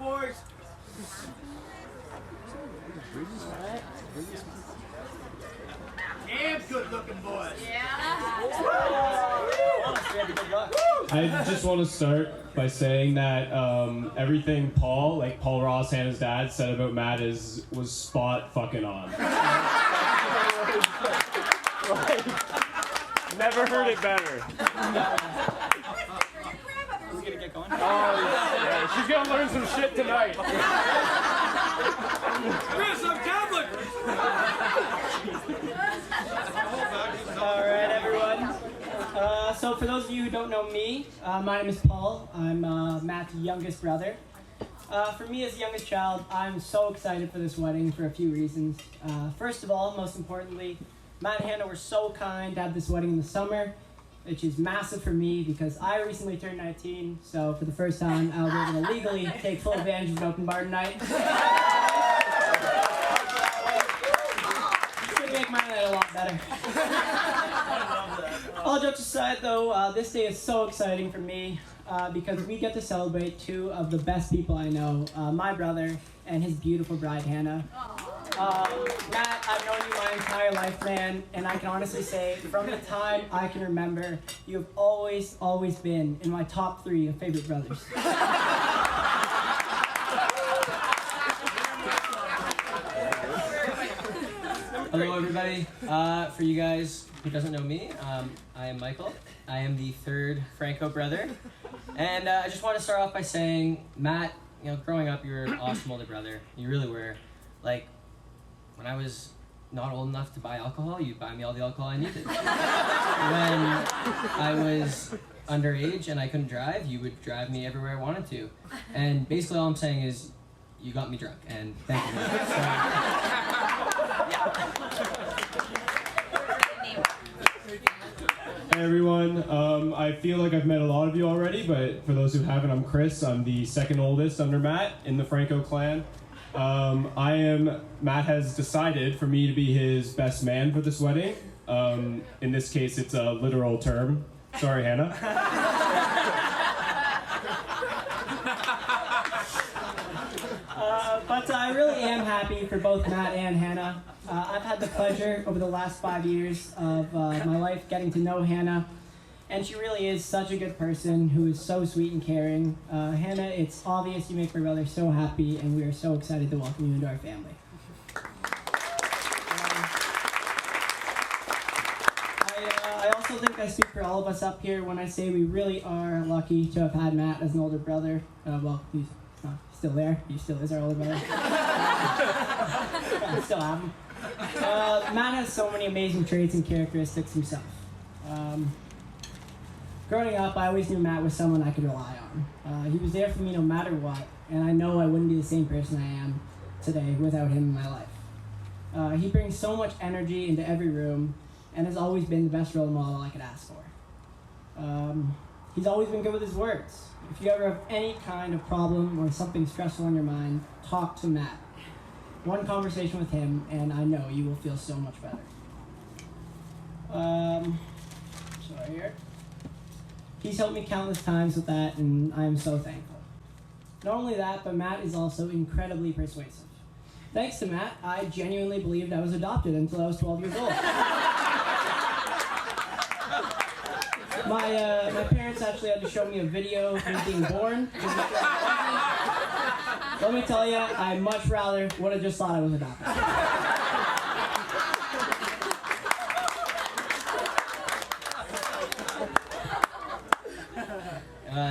boys. Damn good-looking boys. I just want to start by saying that everything Paul Ross, Hannah's dad, said about Matt was spot fucking on. Never heard it better. Is it gonna get going? Oh, yeah. She's gonna learn some shit tonight. Chris, I'm Catholic. Alright, everyone. So for those of you who don't know me, my name is Paul. I'm Matt's youngest brother. For me as the youngest child, I'm so excited for this wedding for a few reasons. First of all, most importantly, Matt and Hanna were so kind to have this wedding in the summer, which is massive for me because I recently turned 19, so for the first time I'll be able to legally take full advantage of an open bar tonight. It's gonna make my night a lot better. All jokes aside though, this day is so exciting for me because we get to celebrate two of the best people I know, my brother and his beautiful bride, Hanna. Matt, I've known you my entire life, man, and I can honestly say, from the time I can remember, you have always been in my top 3 of favorite brothers. Hello everybody. For you guys who doesn't know me, I am Michael. I am the 3rd Franco brother. And I just want to start off by saying, Matt, growing up you were an awesome older brother. You really were. Like, when I was not old enough to buy alcohol, you'd buy me all the alcohol I needed. When I was underage and I couldn't drive, you would drive me everywhere I wanted to. And basically all I'm saying is, you got me drunk, and thank you. Hey everyone, I feel like I've met a lot of you already, but for those who haven't, I'm Chris. I'm the 2nd oldest under Matt in the Franco clan. Matt has decided for me to be his best man for this wedding. In this case, it's a literal term. Sorry, Hanna. But I really am happy for both Matt and Hanna. I've had the pleasure over the last 5 years of my life getting to know Hanna, and she really is such a good person who is so sweet and caring. Hanna, it's obvious you make my brother so happy, and we are so excited to welcome you into our family. I also think I speak for all of us up here when I say we really are lucky to have had Matt as an older brother. Well, he's not still there. He still is our older brother. I still have him. Matt has so many amazing traits and characteristics himself. Growing up, I always knew Matt was someone I could rely on. He was there for me no matter what, and I know I wouldn't be the same person I am today without him in my life. He brings so much energy into every room, and has always been the best role model I could ask for. He's always been good with his words. If you ever have any kind of problem or something stressful on your mind, talk to Matt. One conversation with him, and I know you will feel so much better. Sorry here. He's helped me countless times with that, and I am so thankful. Not only that, but Matt is also incredibly persuasive. Thanks to Matt, I genuinely believed I was adopted until I was 12 years old. My parents actually had to show me a video of me being born. Let me tell you, I much rather would have just thought I was adopted.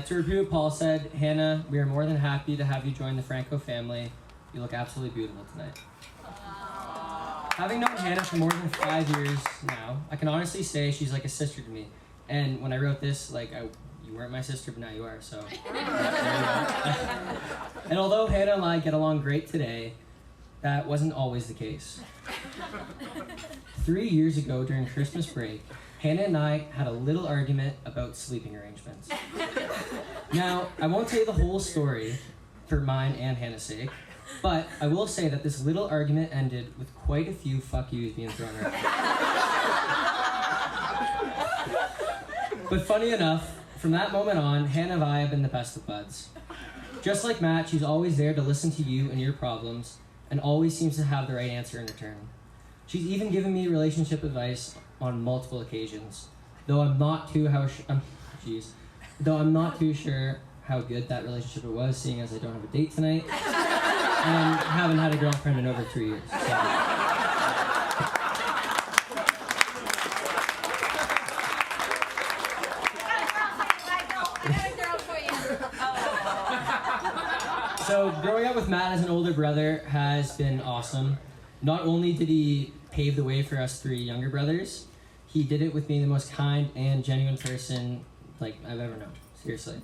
To repeat what Paul said, Hanna, we are more than happy to have you join the Franco family. You look absolutely beautiful tonight. Having known Hanna for more than 5 years now, I can honestly say she's like a sister to me. And when I wrote this, you weren't my sister, but now you are, so. And although Hanna and I get along great today, that wasn't always the case. 3 years ago during Christmas break, Hanna and I had a little argument about sleeping arrangements. Now, I won't tell you the whole story for mine and Hanna's sake, but I will say that this little argument ended with quite a few fuck yous being thrown around. But funny enough, from that moment on, Hanna and I have been the best of buds. Just like Matt, she's always there to listen to you and your problems, and always seems to have the right answer in return. She's even given me relationship advice on multiple occasions, though I'm not too sure how good that relationship it was, seeing as I don't have a date tonight, and haven't had a girlfriend in over 3 years. So growing up with Matt as an older brother has been awesome. Not only did he pave the way for us 3 younger brothers, he did it with being the most kind and genuine person I've ever known. Seriously.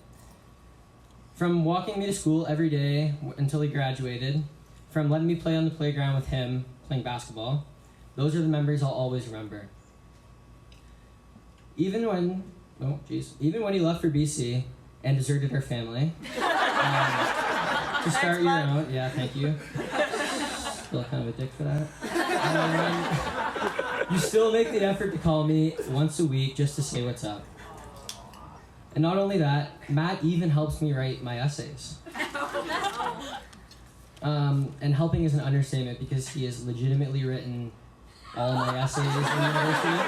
From walking me to school every day until he graduated, from letting me play on the playground with him playing basketball, those are the memories I'll always remember. Even when he left for BC and deserted our family. To start your own, yeah, thank you. Still kind of a dick for that. You still make the effort to call me once a week just to say what's up. And not only that, Matt even helps me write my essays. And helping is an understatement because he has legitimately written all my essays in university.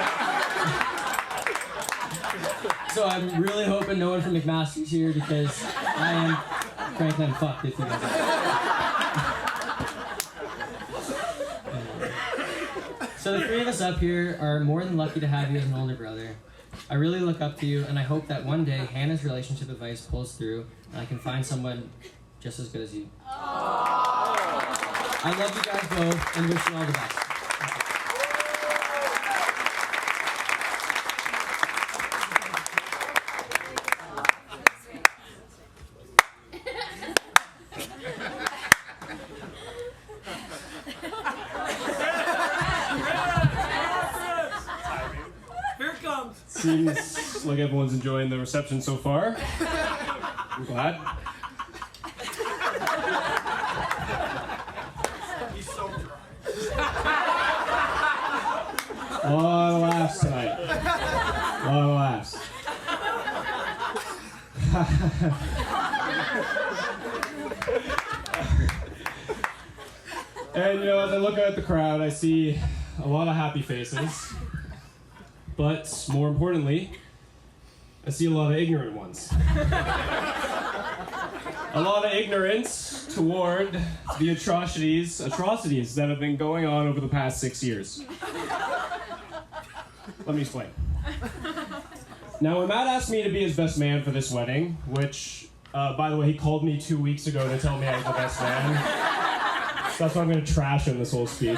So I'm really hoping no one from McMaster's here because frankly, I'm fucked if you guys So the 3 of us up here are more than lucky to have you as an older brother. I really look up to you, and I hope that one day Hannah's relationship advice pulls through, and I can find someone just as good as you. I love you guys both, and wish you all the best. Seems like everyone's enjoying the reception so far. I'm glad. He's so dry. A lot of laughs tonight. A lot of laughs. And as I look out at the crowd, I see a lot of happy faces. But more importantly, I see a lot of ignorant ones. A lot of ignorance toward the atrocities that have been going on over the past 6 years. Let me explain. Now, when Matt asked me to be his best man for this wedding, which, by the way, he called me 2 weeks ago to tell me I was the best man. So that's why I'm going to trash him this whole speech.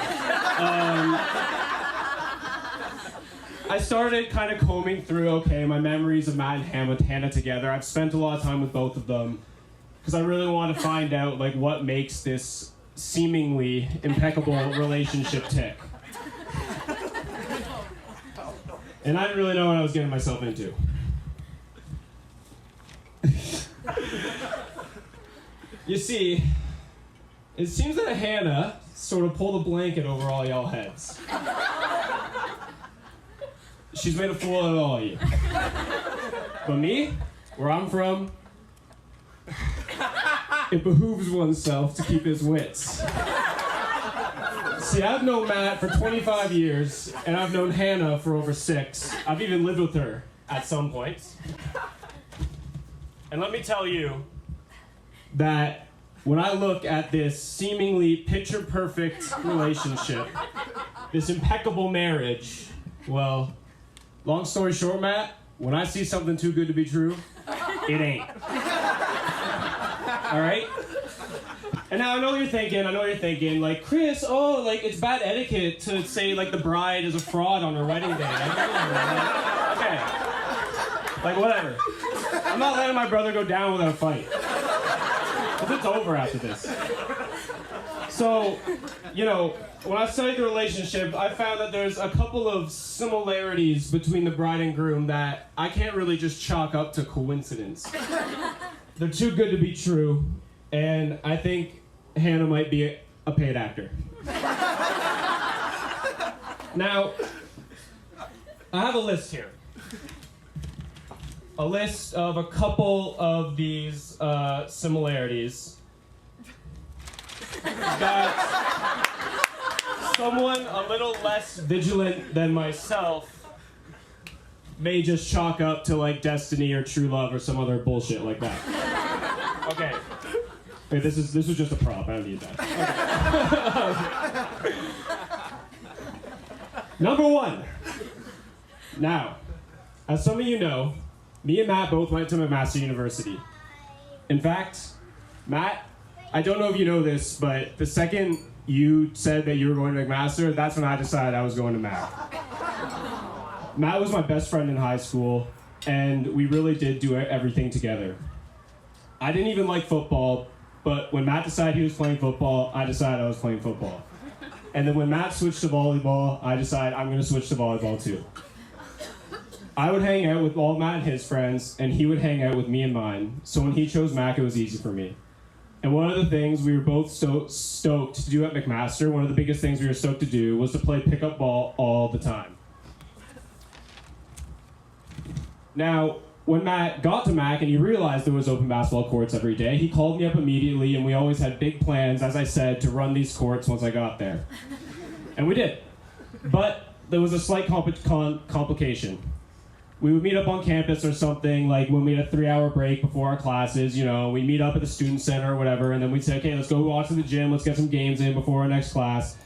I started kind of combing through, my memories of Matt and Hanna together. I've spent a lot of time with both of them because I really want to find out what makes this seemingly impeccable relationship tick. And I didn't really know what I was getting myself into. You see, it seems that Hanna sort of pulled a blanket over all y'all heads. She's made a fool out of all of you. But me, where I'm from, it behooves oneself to keep his wits. See, I've known Matt for 25 years, and I've known Hanna for over 6. I've even lived with her at some points. And let me tell you that when I look at this seemingly picture-perfect relationship, this impeccable marriage, well, long story short, Matt, when I see something too good to be true, it ain't. All right? And now I know you're thinking, Chris, it's bad etiquette to say, the bride is a fraud on her wedding day. Okay. Whatever. I'm not letting my brother go down without a fight. Because it's over after this. So, when I studied the relationship, I found that there's a couple of similarities between the bride and groom that I can't really just chalk up to coincidence. They're too good to be true, and I think Hanna might be a paid actor. Now, I have a list here a list of a couple of these similarities. That someone a little less vigilant than myself may just chalk up to like destiny or true love or some other bullshit like that. Okay. Wait, this was just a prop. I don't need that. Okay. Number one. Now, as some of you know, me and Matt both went to McMaster University. In fact, Matt, I don't know if you know this, but the second you said that you were going to McMaster, that's when I decided I was going to Matt. Matt was my best friend in high school, and we really did do everything together. I didn't even like football, but when Matt decided he was playing football, I decided I was playing football. And then when Matt switched to volleyball, I decided I'm going to switch to volleyball too. I would hang out with all Matt and his friends, and he would hang out with me and mine. So when he chose Mac, it was easy for me. And one of the things we were both stoked to do at McMaster, one of the biggest things we were stoked to do, was to play pickup ball all the time. Now, when Matt got to Mac and he realized there was open basketball courts every day, he called me up immediately, and we always had big plans, as I said, to run these courts once I got there. And we did. But there was a slight complication. We would meet up on campus or something, like when we had a 3-hour break before our classes, you know, we'd meet up at the student center or whatever, and then we'd say, okay, let's go watch to the gym, let's get some games in before our next class.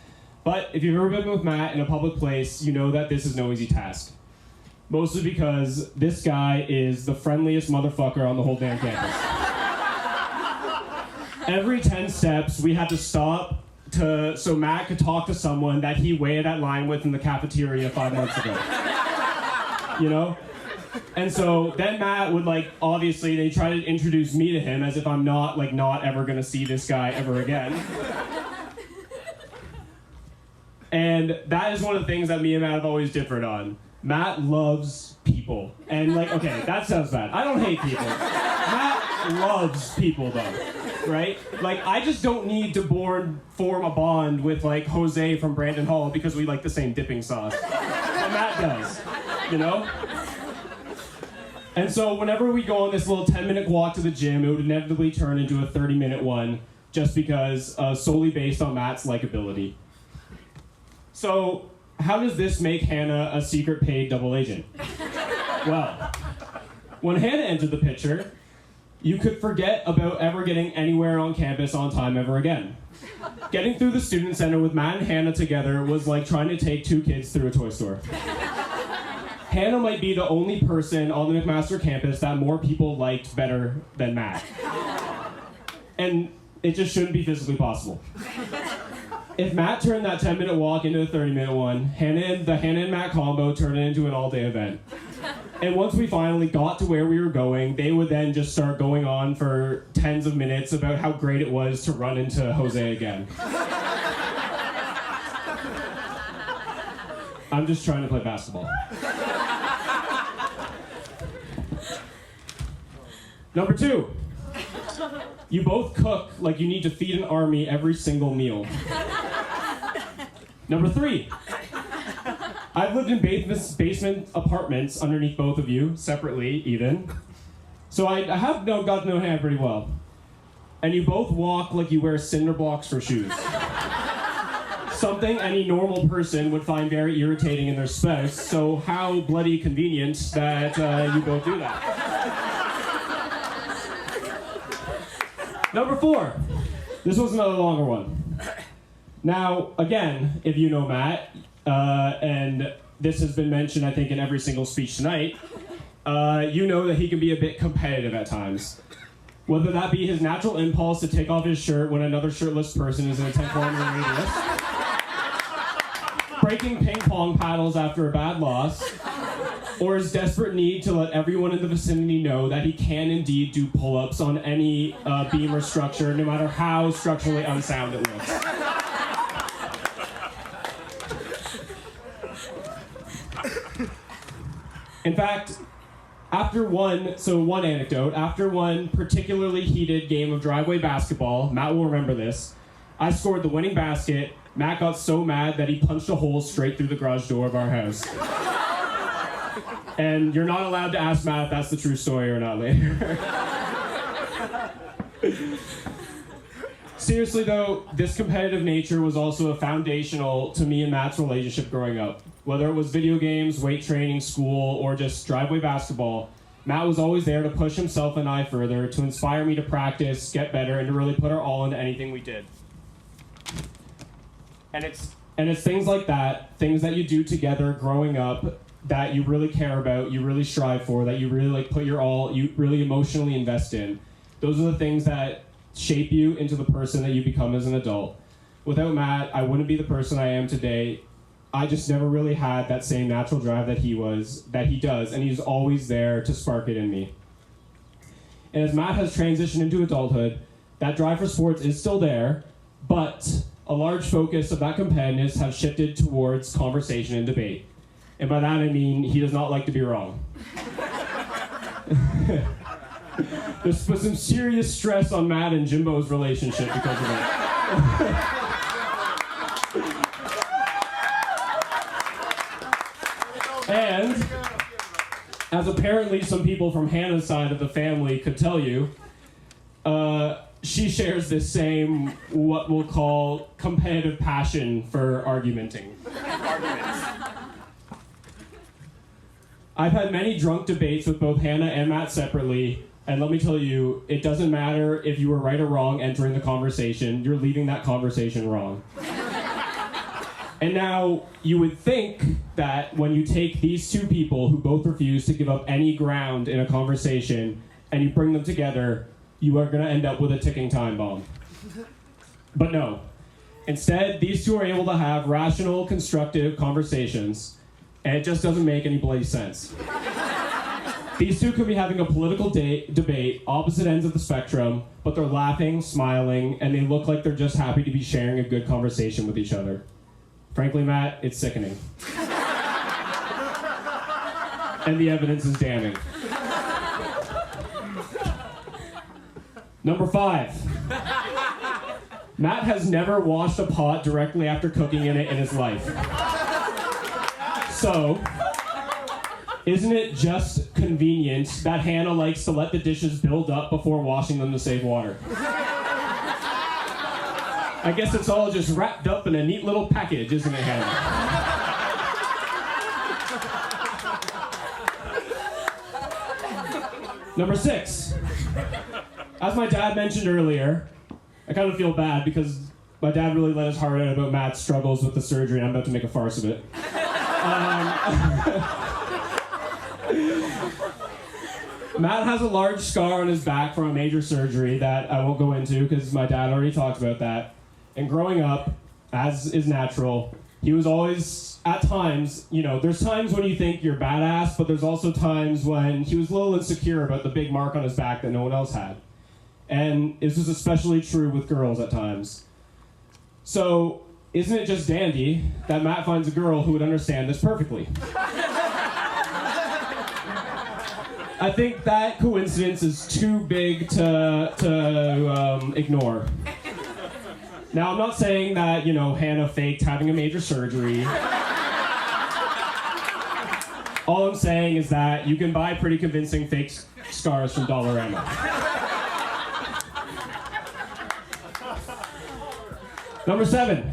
But if you've ever been with Matt in a public place, you know that this is no easy task. Mostly because this guy is the friendliest motherfucker on the whole damn campus. Every 10 steps, we had to stop so Matt could talk to someone that he waited at line with in the cafeteria 5 months ago. You know? And so then Matt would obviously they try to introduce me to him as if I'm not ever gonna see this guy ever again. And that is one of the things that me and Matt have always differed on. Matt loves people. And okay, that sounds bad. I don't hate people. Matt loves people though, right? I just don't need to form a bond with Jose from Brandon Hall because we like the same dipping sauce. But Matt does, you know? And so whenever we go on this little 10-minute walk to the gym, it would inevitably turn into a 30-minute one just because solely based on Matt's likability. So how does this make Hanna a secret paid double agent? Well, when Hanna entered the picture, you could forget about ever getting anywhere on campus on time ever again. Getting through the student center with Matt and Hanna together was like trying to take 2 kids through a toy store. Hanna might be the only person on the McMaster campus that more people liked better than Matt. And it just shouldn't be physically possible. If Matt turned that 10-minute walk into a 30-minute one, the Hanna and Matt combo turned it into an all-day event. And once we finally got to where we were going, they would then just start going on for tens of minutes about how great it was to run into Jose again. I'm just trying to play basketball. Number 2. You both cook like you need to feed an army every single meal. Number 3. I've lived in basement apartments underneath both of you, separately even. So I have got to know Hannah pretty well. And you both walk like you wear cinder blocks for shoes. Something any normal person would find very irritating in their spouse, so how bloody convenient that you both do that. Number 4. This was another longer one. Now, again, if you know Matt, and this has been mentioned, I think, in every single speech tonight, you know that he can be a bit competitive at times. Whether that be his natural impulse to take off his shirt when another shirtless person is in a 10-kilometer radius, breaking ping pong paddles after a bad loss, or his desperate need to let everyone in the vicinity know that he can indeed do pull-ups on any beam or structure, no matter how structurally unsound it looks. In fact, one anecdote, after one particularly heated game of driveway basketball, Matt will remember this, I scored the winning basket. Matt got so mad that he punched a hole straight through the garage door of our house. And you're not allowed to ask Matt if that's the true story or not later. Seriously though, this competitive nature was also foundational to me and Matt's relationship growing up. Whether it was video games, weight training, school, or just driveway basketball, Matt was always there to push himself and I further, to inspire me to practice, get better, and to really put our all into anything we did. And it's things like that, things that you do together growing up that you really care about, you really strive for, that you really like put your all, you really emotionally invest in. Those are the things that shape you into the person that you become as an adult. Without Matt, I wouldn't be the person I am today. I just never really had that same natural drive that he does, and he's always there to spark it in me. And as Matt has transitioned into adulthood, that drive for sports is still there, but a large focus of that competitiveness has shifted towards conversation and debate. And by that I mean he does not like to be wrong. There's put some serious stress on Matt and Jimbo's relationship because of that. And, as apparently some people from Hannah's side of the family could tell you, she shares this same, what we'll call, competitive passion for argumenting. I've had many drunk debates with both Hanna and Matt separately, and let me tell you, it doesn't matter if you were right or wrong entering the conversation, you're leaving that conversation wrong. And now, you would think that when you take these two people who both refuse to give up any ground in a conversation, and you bring them together, you are going to end up with a ticking time bomb. But no. Instead, these two are able to have rational, constructive conversations, and it just doesn't make any bloody sense. These two could be having a political debate, opposite ends of the spectrum, but they're laughing, smiling, and they look like they're just happy to be sharing a good conversation with each other. Frankly, Matt, it's sickening. And the evidence is damning. Number 5. Matt has never washed a pot directly after cooking in it in his life. So, isn't it just convenient that Hanna likes to let the dishes build up before washing them to save water? I guess it's all just wrapped up in a neat little package, isn't it, Hanna? Number 6. As my dad mentioned earlier, I kind of feel bad because my dad really let his heart out about Matt's struggles with the surgery, and I'm about to make a farce of it. Matt has a large scar on his back from a major surgery that I won't go into because my dad already talked about that. And growing up, as is natural, he was always, at times, there's times when you think you're badass, but there's also times when he was a little insecure about the big mark on his back that no one else had. And this was especially true with girls at times. So, isn't it just dandy that Matt finds a girl who would understand this perfectly? I think that coincidence is too big to ignore. Now, I'm not saying that, Hanna faked having a major surgery. All I'm saying is that you can buy pretty convincing fake scars from Dollarama. Number 7.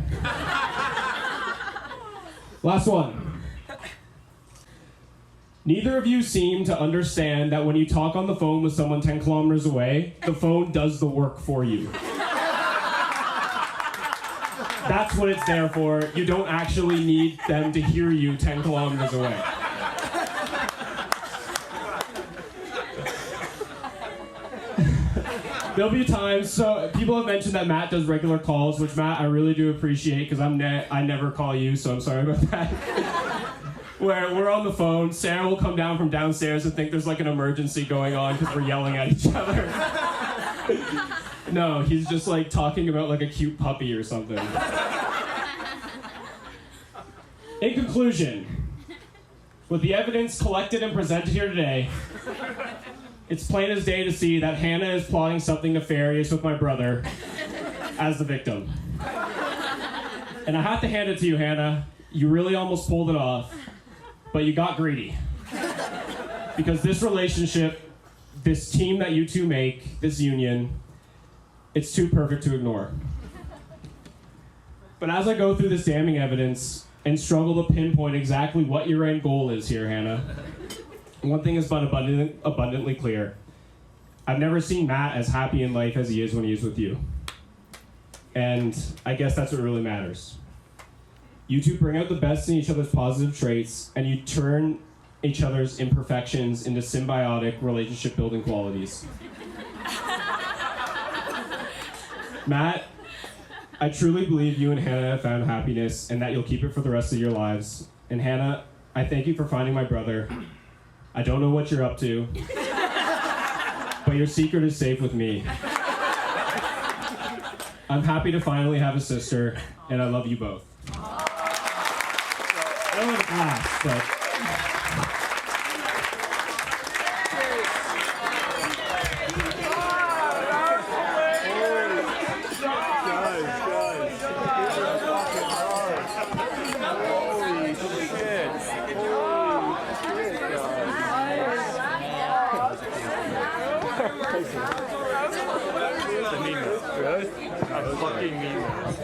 Last one. Neither of you seem to understand that when you talk on the phone with someone 10 kilometers away, the phone does the work for you. That's what it's there for. You don't actually need them to hear you 10 kilometers away. There'll be times, so people have mentioned that Matt does regular calls, which Matt, I really do appreciate because I never call you, so I'm sorry about that. Where we're on the phone, Sarah will come down from downstairs and think there's like an emergency going on because we're yelling at each other. No, he's just like talking about like a cute puppy or something. In conclusion, with the evidence collected and presented here today, it's plain as day to see that Hanna is plotting something nefarious with my brother as the victim. And I have to hand it to you, Hanna. You really almost pulled it off, but you got greedy. Because this relationship, this team that you two make, this union, it's too perfect to ignore. But as I go through this damning evidence and struggle to pinpoint exactly what your end goal is here, Hanna, one thing has been abundantly clear. I've never seen Matt as happy in life as he is when he is with you. And I guess that's what really matters. You two bring out the best in each other's positive traits, and you turn each other's imperfections into symbiotic relationship-building qualities. Matt, I truly believe you and Hanna have found happiness and that you'll keep it for the rest of your lives. And Hanna, I thank you for finding my brother. I don't know what you're up to, but your secret is safe with me. I'm happy to finally have a sister, and I love you both. I don't have a class, but... I fucking mean that.